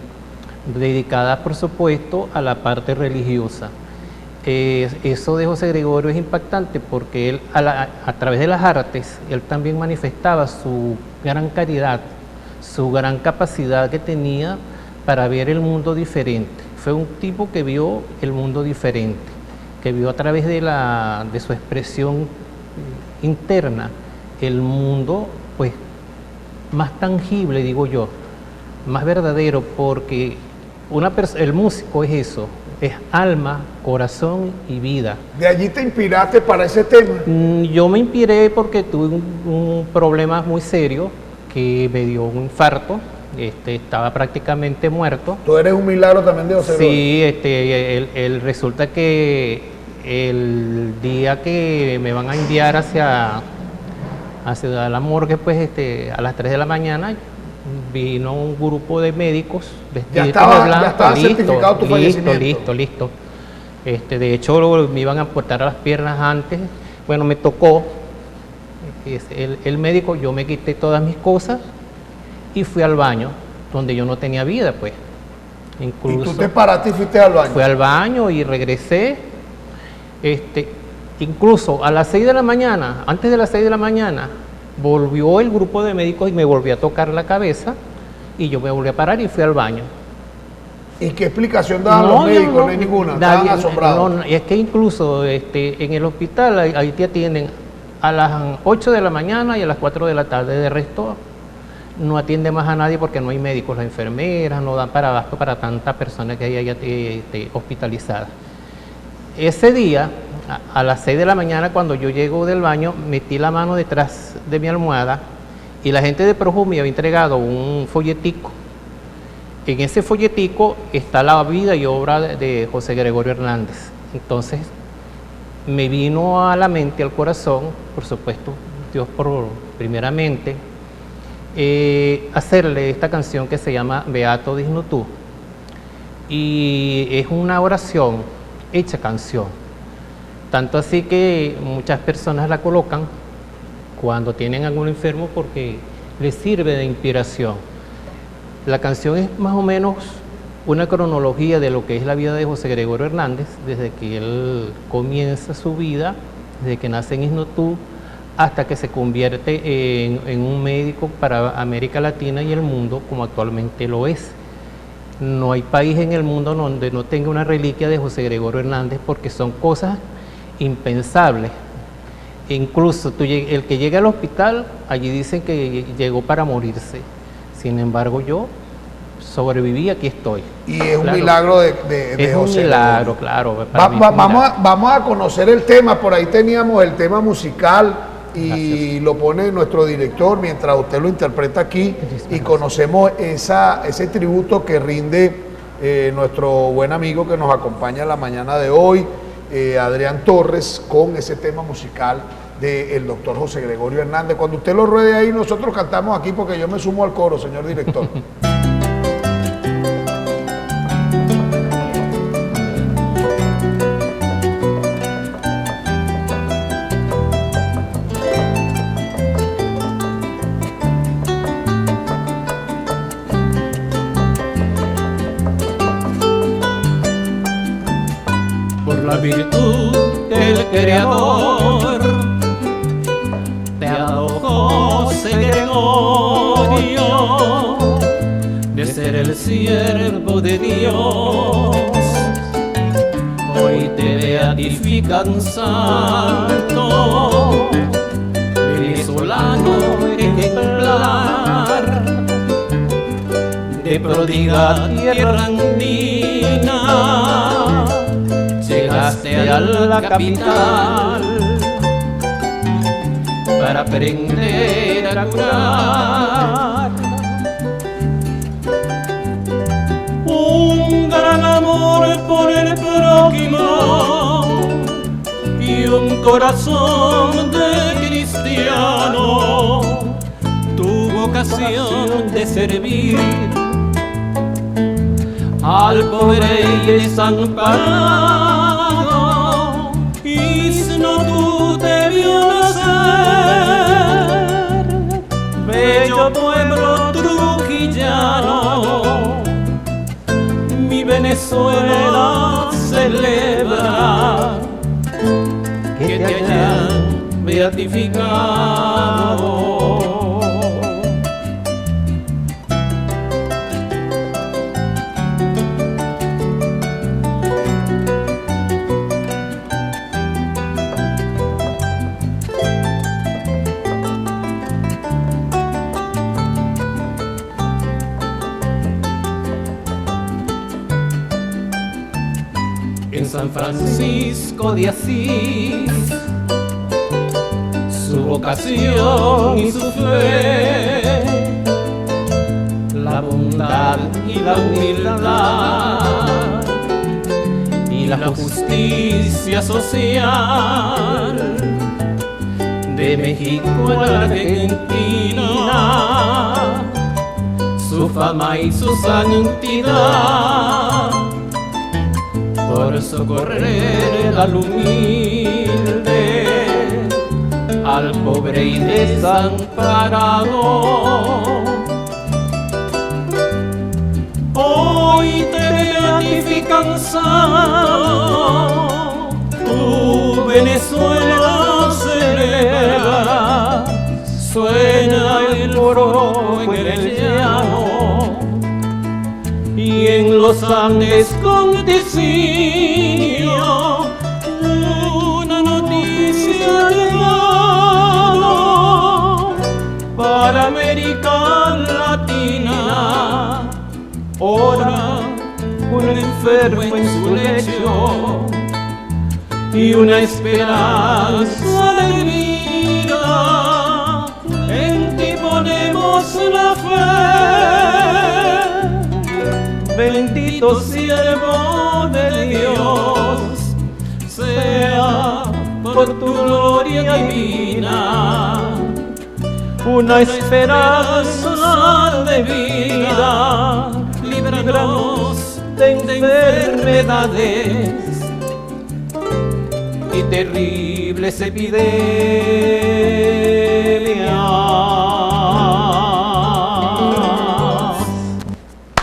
dedicadas por supuesto a la parte religiosa. Eso de José Gregorio es impactante porque él, a través de las artes, él también manifestaba su gran caridad, su gran capacidad que tenía para ver el mundo diferente. Fue un tipo que vio el mundo diferente, que vio a través de su expresión interna el mundo pues más tangible, digo yo, más verdadero, porque el músico es eso, es alma, corazón y vida. ¿De allí te inspiraste para ese tema? Yo me inspiré porque tuve un problema muy serio que me dio un infarto. Estaba prácticamente muerto. ¿Tú eres un milagro también de José Gregorio? Sí, resulta que el día que me van a enviar hacia la morgue, pues a las 3 de la mañana, vino un grupo de médicos vestidos de blanco. Ya estaba certificado tu fallecimiento. Listo. De hecho, me iban a aportar a las piernas antes. Bueno, me tocó el médico, yo me quité todas mis cosas y fui al baño, donde yo no tenía vida, pues. Incluso, ¿y tú te paraste y fuiste al baño? Fui al baño y regresé. Incluso a las 6 de la mañana, antes de las 6 de la mañana, volvió el grupo de médicos y me volvió a tocar la cabeza y yo me volví a parar y fui al baño. ¿Y qué explicación daban los médicos? No hay ninguna, estaban asombrados. No, es que incluso en el hospital ahí te atienden a las 8 de la mañana y a las 4 de la tarde. De resto no atiende más a nadie porque no hay médicos, las enfermeras no dan para abasto para tantas personas que hay allá hospitalizadas. Ese día, a las 6 de la mañana, cuando yo llego del baño, metí la mano detrás de mi almohada y la gente de Proju me había entregado un folletico. En ese folletico está la vida y obra de José Gregorio Hernández. Entonces me vino a la mente, al corazón, por supuesto, Dios primeramente, hacerle esta canción que se llama Beato Digno Tú. Y es una oración hecha canción. Tanto así que muchas personas la colocan cuando tienen algún enfermo porque les sirve de inspiración. La canción es más o menos una cronología de lo que es la vida de José Gregorio Hernández, desde que él comienza su vida, desde que nace en Isnotú, hasta que se convierte en un médico para América Latina y el mundo, como actualmente lo es. No hay país en el mundo donde no tenga una reliquia de José Gregorio Hernández, porque son cosas impensables. Incluso el que llega al hospital, allí dicen que llegó para morirse. Sin embargo, yo sobreviví, aquí estoy. Y es un milagro de es José un milagro, Gregorio. Claro. Vamos a conocer el tema. Por ahí teníamos el tema musical y Gracias. lo pone nuestro director mientras usted lo interpreta aquí. Y conocemos ese tributo que rinde nuestro buen amigo que nos acompaña en la mañana de hoy, Adrián Torres, con ese tema musical del doctor José Gregorio Hernández. Cuando usted lo ruede ahí, nosotros cantamos aquí porque yo me sumo al coro, señor director. Por la virtud del Creador te ha dado José Gregorio de ser el siervo de Dios. Hoy te beatifican santo, venezolano ejemplar, de pródiga tierra andina. Llegaste a la capital para aprender a curar. Un gran amor por el prójimo y un corazón de cristiano, tu vocación de servir al pobre y desamparado, Isno tú te vio nacer, bello pueblo trujillano, mi Venezuela celebra que te hayan beatificado. En San Francisco de Asís, su vocación y su fe, la bondad y la humildad y la justicia social, de México a la Argentina, su fama y su santidad, por socorrer al humilde, al pobre y desamparado. Hoy te beatifican santo, tu Venezuela celebra, suena el coro en el llano, y en los Andes con designio una noticia llegó para América Latina. Ora un enfermo en su lecho y una esperanza de vida, en ti ponemos la fe. Bendito siervo de Dios, sea por tu gloria divina una esperanza de vida. Líbranos de enfermedades y terribles epidemias.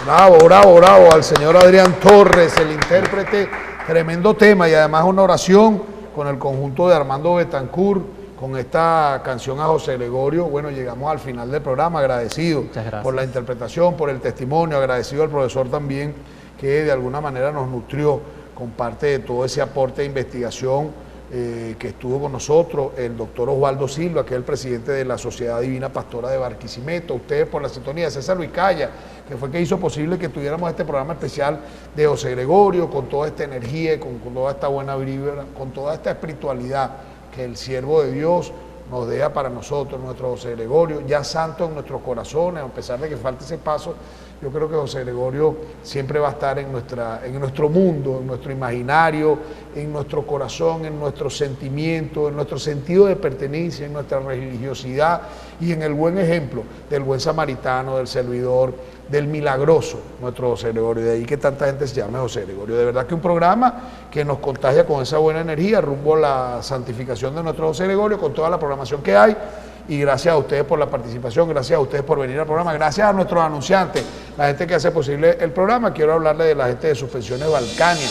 Bravo, bravo, bravo al señor Adrián Torres, el intérprete. Tremendo tema y además una oración con el conjunto de Armando Betancourt, con esta canción a José Gregorio. Bueno, llegamos al final del programa, agradecido por la interpretación, por el testimonio, agradecido al profesor también, que de alguna manera nos nutrió con parte de todo ese aporte de investigación que estuvo con nosotros, el doctor Osvaldo Silva, que es el presidente de la Sociedad Divina Pastora de Barquisimeto, ustedes por la sintonía de César Luicaya, que fue que hizo posible que tuviéramos este programa especial de José Gregorio, con toda esta energía, con toda esta buena vibra, con toda esta espiritualidad que el siervo de Dios nos deja para nosotros, nuestro José Gregorio, ya santo en nuestros corazones, a pesar de que falte ese paso. Yo creo que José Gregorio siempre va a estar en nuestro mundo, en nuestro imaginario, en nuestro corazón, en nuestros sentimientos, en nuestro sentido de pertenencia, en nuestra religiosidad y en el buen ejemplo del buen samaritano, del servidor, del milagroso, nuestro José Gregorio. De ahí que tanta gente se llame José Gregorio. De verdad que un programa que nos contagia con esa buena energía rumbo a la santificación de nuestro José Gregorio, con toda la programación que hay. Y gracias a ustedes por la participación, gracias a ustedes por venir al programa, gracias a nuestros anunciantes, la gente que hace posible el programa. Quiero hablarle de la gente de Suspensiones Balcania.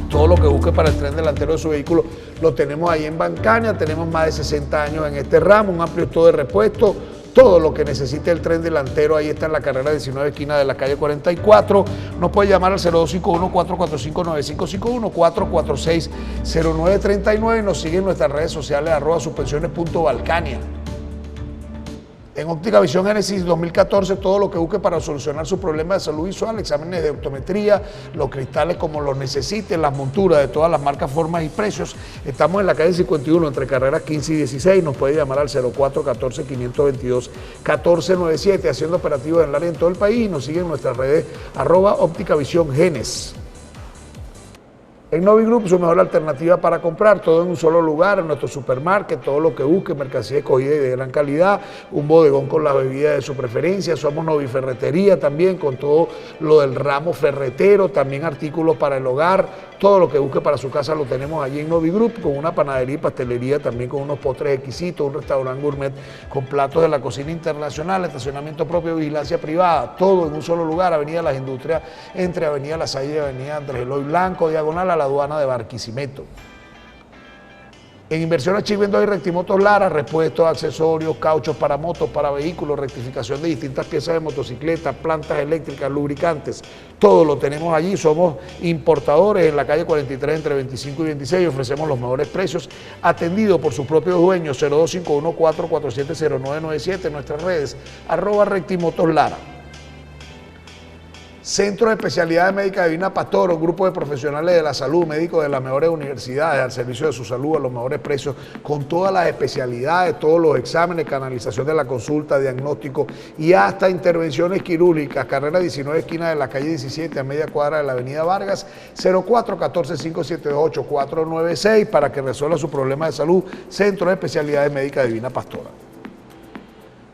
Todo lo que busque para el tren delantero de su vehículo lo tenemos ahí en Balcania. Tenemos más de 60 años en este ramo, un amplio stock de repuestos. Todo lo que necesite el tren delantero, ahí está en la carrera 19, esquina de la calle 44. Nos puede llamar al 0251-445-9551, 446-0939 y nos sigue en nuestras redes sociales, @suspensiones.balcania. En Óptica Visión Génesis 2014, todo lo que busque para solucionar su problema de salud visual, exámenes de optometría, los cristales como los necesiten, las monturas de todas las marcas, formas y precios. Estamos en la calle 51, entre carreras 15 y 16. Nos puede llamar al 0414-522-1497, haciendo operativos en el área en todo el país, y nos siguen en nuestras redes @Óptica Visión Génesis. En Novi Group, su mejor alternativa para comprar, todo en un solo lugar, en nuestro supermarket, todo lo que busque, mercancía escogida y de gran calidad, un bodegón con las bebidas de su preferencia. Somos Novi Ferretería también, con todo lo del ramo ferretero, también artículos para el hogar, todo lo que busque para su casa lo tenemos allí en Novi Group, con una panadería y pastelería también, con unos postres exquisitos, un restaurante gourmet con platos de la cocina internacional, estacionamiento propio, vigilancia privada, todo en un solo lugar, Avenida Las Industrias, entre Avenida La Salle y Avenida Andrés Eloy Blanco, diagonal a la aduana de Barquisimeto. En Inversiones Chivendo y Rectimotos Lara, repuestos, accesorios, cauchos para motos, para vehículos, rectificación de distintas piezas de motocicletas, plantas eléctricas, lubricantes, todo lo tenemos allí. Somos importadores en la calle 43 entre 25 y 26, ofrecemos los mejores precios, atendido por sus propios dueños. 0251-4470997, en nuestras redes, @Rectimotos Lara. Centro de Especialidades Médicas Divina Pastora, un grupo de profesionales de la salud, médicos de las mejores universidades, al servicio de su salud a los mejores precios, con todas las especialidades, todos los exámenes, canalización de la consulta, diagnóstico y hasta intervenciones quirúrgicas. Carrera 19, esquina de la calle 17, a media cuadra de la avenida Vargas. 0414-578-8496, para que resuelva su problema de salud. Centro de Especialidades Médicas Divina Pastora.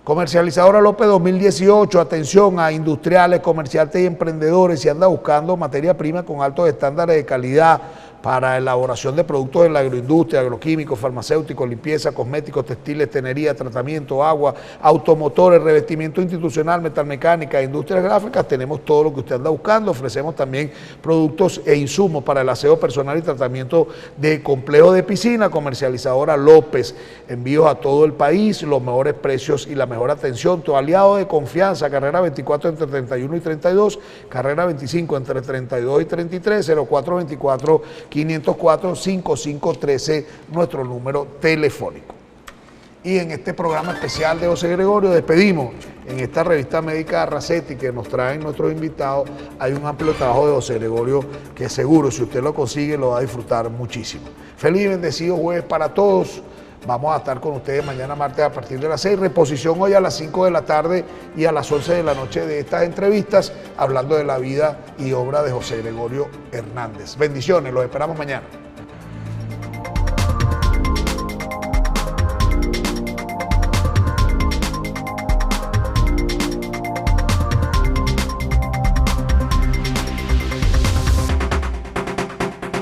Comercializadora López 2018, atención a industriales, comerciantes y emprendedores. Si anda buscando materia prima con altos estándares de calidad para elaboración de productos de la agroindustria, agroquímicos, farmacéuticos, limpieza, cosméticos, textiles, tenería, tratamiento, agua, automotores, revestimiento institucional, metalmecánica, industrias gráficas, tenemos todo lo que usted anda buscando. Ofrecemos también productos e insumos para el aseo personal y tratamiento de complejo de piscina. Comercializadora López, envíos a todo el país, los mejores precios y la mejor atención. Tu aliado de confianza, carrera 24 entre 31 y 32, carrera 25 entre 32 y 33, 0424-504-5513, nuestro número telefónico. Y en este programa especial de José Gregorio despedimos en esta revista médica Racetti que nos traen nuestros invitados. Hay un amplio trabajo de José Gregorio que seguro, si usted lo consigue, lo va a disfrutar muchísimo. Feliz y bendecido jueves para todos. Vamos a estar con ustedes mañana martes a partir de las 6. Reposición hoy a las 5 de la tarde y a las 11 de la noche de estas entrevistas, hablando de la vida y obra de José Gregorio Hernández. Bendiciones, los esperamos mañana.